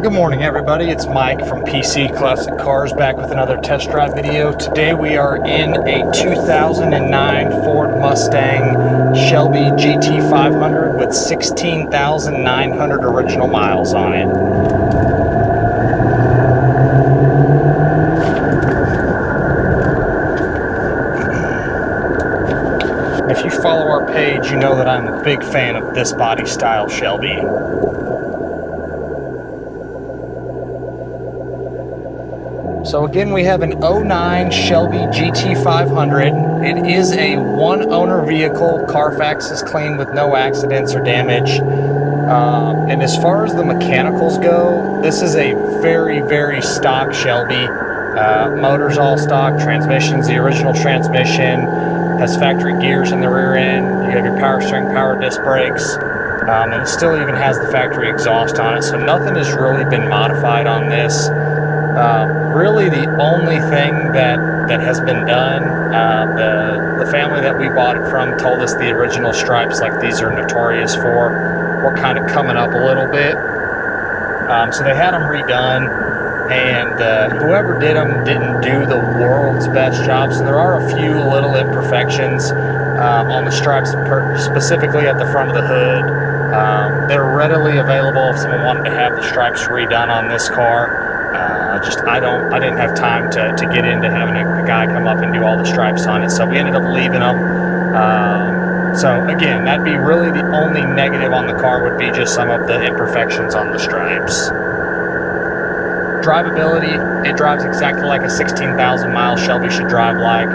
Good morning, everybody. It's Mike from PC Classic Cars back with another test drive video. Today we are in a 2009 Ford Mustang Shelby GT500 with 16,900 original miles on it. If you follow our page, you know that I'm a big fan of this body style Shelby. So again, we have an 09 Shelby GT500. It is a one-owner vehicle. Carfax is clean with no accidents or damage. And as far as the mechanicals go, this is a very, very stock Shelby. Motor's all stock, transmission's the original transmission, has factory gears in the rear end, you have your power steering, power disc brakes, and it still even has the factory exhaust on it, so nothing has really been modified on this. Really the only thing that has been done, the family that we bought it from told us the original stripes like these are notorious for were kind of coming up a little bit. So they had them redone, and whoever did them didn't do the world's best job. So there are a few little imperfections on the stripes, specifically at the front of the hood. They're readily available if someone wanted to have the stripes redone on this car. I didn't have time to get into having a guy come up and do all the stripes on it, so we ended up leaving them. So again, that'd be really the only negative on the car, would be just some of the imperfections on the stripes. Drivability, it drives exactly like a 16,000 mile Shelby should drive like.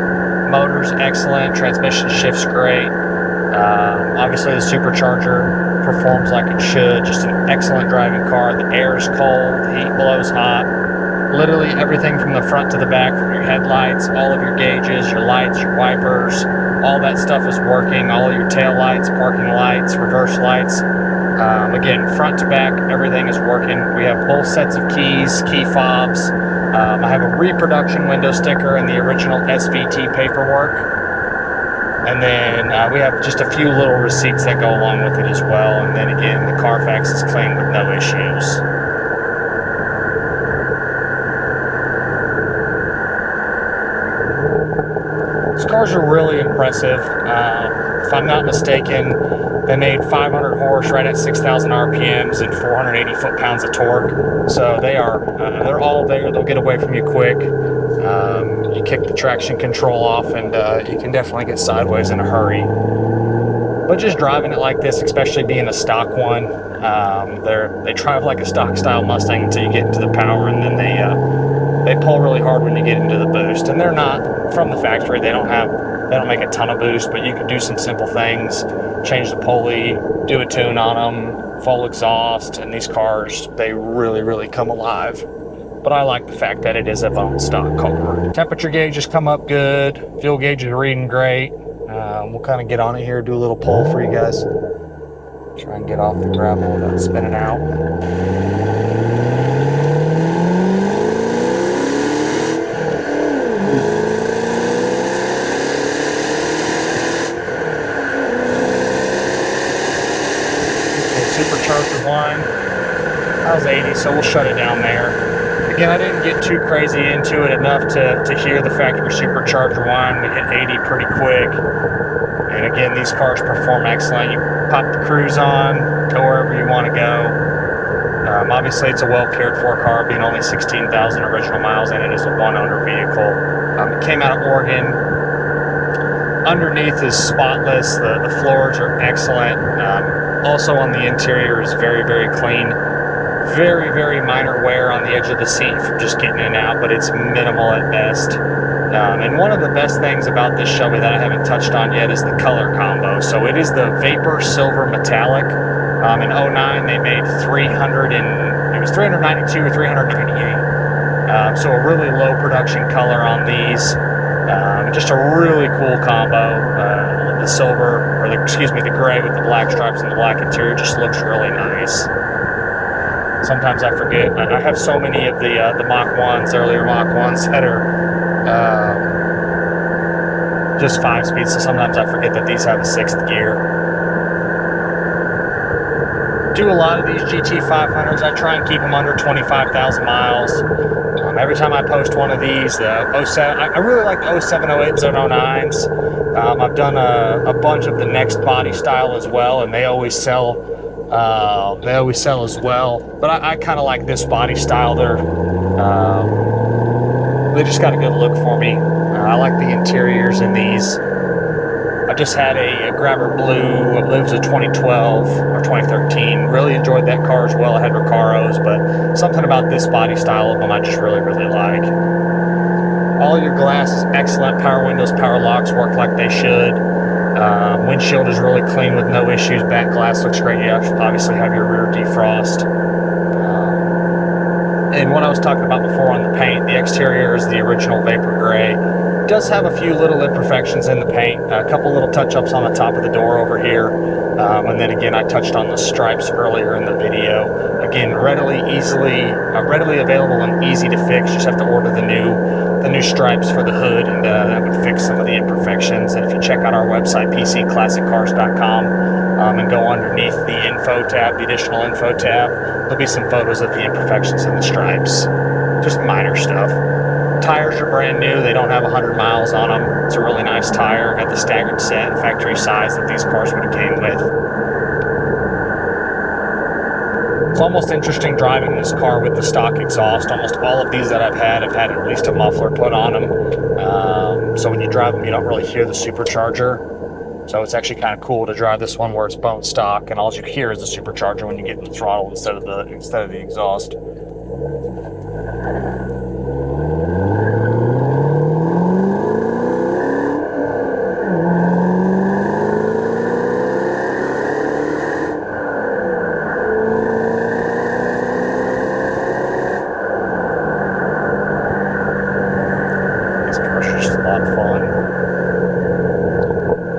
Motor's excellent, transmission shifts great. Obviously the supercharger performs like it should, just an excellent driving car. The air is cold, the heat blows hot. Literally everything from the front to the back, from your headlights, all of your gauges, your lights, your wipers, all that stuff is working. All of your tail lights, parking lights, reverse lights. Again, front to back, everything is working. We have both sets of keys, key fobs. I have a reproduction window sticker and the original SVT paperwork. And then we have just a few little receipts that go along with it as well. And then again, the Carfax is clean with no issues. These cars are really impressive. If I'm not mistaken, they made 500 horse right at 6,000 RPMs and 480 foot-pounds of torque. So they're all there. They'll get away from you quick. You kick the traction control off and you can definitely get sideways in a hurry. But just driving it like this, especially being a stock one, they drive like a stock style Mustang until you get into the power, and then they pull really hard when you get into the boost. And they're not from the factory. They don't make a ton of boost, but you can do some simple things, change the pulley, do a tune on them, full exhaust, and these cars, they really, really come alive. But I like the fact that it is a bone stock car. Temperature gauges come up good, fuel gauge is reading great. We'll kind of get on it here, do a little pull for you guys. Try and get off the gravel without spinning out. Supercharger one, that was 80, so we'll shut it down there. Again, I didn't get too crazy into it enough to hear the factory supercharger whine. We hit 80 pretty quick. And again, these cars perform excellent. You pop the cruise on, go wherever you want to go. Obviously, it's a well cared for car, being only 16,000 original miles, and it is a one-owner vehicle. It came out of Oregon. Underneath is spotless. The floors are excellent. Also on the interior is very, very clean. Very, very minor wear on the edge of the seat from just getting in and out, but it's minimal at best. And one of the best things about this Shelby that I haven't touched on yet is the color combo. So it is the Vapor Silver Metallic. In 09 they made 392 or 398. So a really low production color on these. Just a really cool combo. The silver, or the gray with the black stripes and the black interior just looks really nice. Sometimes I forget. I have so many of the Mach 1s, earlier Mach 1s that are just 5-speed, so sometimes I forget that these have a 6th gear. do a lot of these GT500s. I try and keep them under 25,000 miles. Every time I post one of these, the 07, I really like the 07, 08s, and 09s. I've done a bunch of the next body style as well, and they always sell. They always sell as well. But I kind of like this body style. They just got a good look for me. I like the interiors in these. I just had a Grabber Blue, I believe it was a 2012 or 2013. Really enjoyed that car as well. I had Recaros, but something about this body style of them I just really, really like. All your glass is excellent. Power windows, power locks work like they should. Windshield is really clean with no issues. Back glass looks great. You obviously have your rear defrost. And what I was talking about before on the paint, the exterior is the original Vapor Gray. It does have a few little imperfections in the paint, a couple little touch-ups on the top of the door over here, and then again I touched on the stripes earlier in the video. Again, readily available and easy to fix. You just have to order the new stripes for the hood, and that would fix some of the imperfections. And if you check out our website, pcclassiccars.com, and go underneath the info tab, the additional info tab, there'll be some photos of the imperfections in the stripes. Just minor stuff. Tires are brand new. They don't have 100 miles on them. It's a really nice tire. Got the staggered set and factory size that these cars would have came with. It's almost interesting driving this car with the stock exhaust. Almost all of these that I've had at least a muffler put on them. So when you drive them, you don't really hear the supercharger. So it's actually kind of cool to drive this one where it's bone stock, and all you hear is the supercharger when you get in the throttle instead of the exhaust.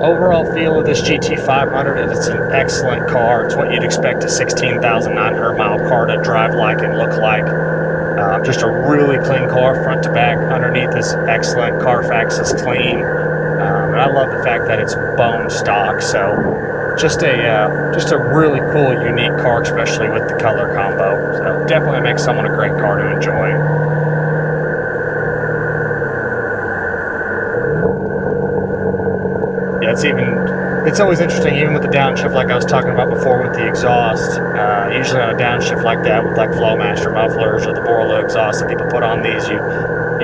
Overall feel of this GT500, it's an excellent car. It's what you'd expect a 16,900 mile car to drive like and look like. Just a really clean car, front to back. Underneath is excellent. Carfax is clean. And I love the fact that it's bone stock. So just a really cool, unique car, especially with the color combo. So definitely makes someone a great car to enjoy. It's always interesting, even with the downshift, like I was talking about before with the exhaust. Usually on a downshift like that, with like Flowmaster mufflers or the Borla exhaust that people put on these, you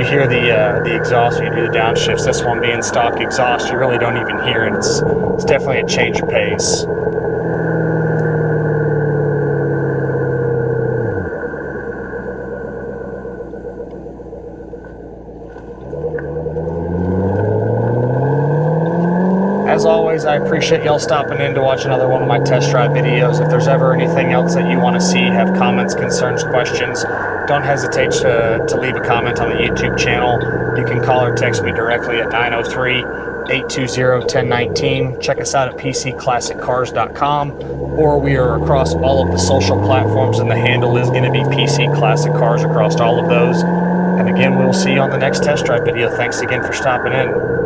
hear the exhaust when you do the downshifts. This one being stock exhaust, you really don't even hear it. It's definitely a change of pace. As always, I appreciate y'all stopping in to watch another one of my test drive videos. If there's ever anything else that you want to see, have comments, concerns, questions, don't hesitate to leave a comment on the YouTube channel. You can call or text me directly at 903-820-1019. Check us out at pcclassiccars.com, or we are across all of the social platforms, and the handle is going to be PC Classic Cars across all of those. And again, we'll see you on the next test drive video. Thanks again for stopping in.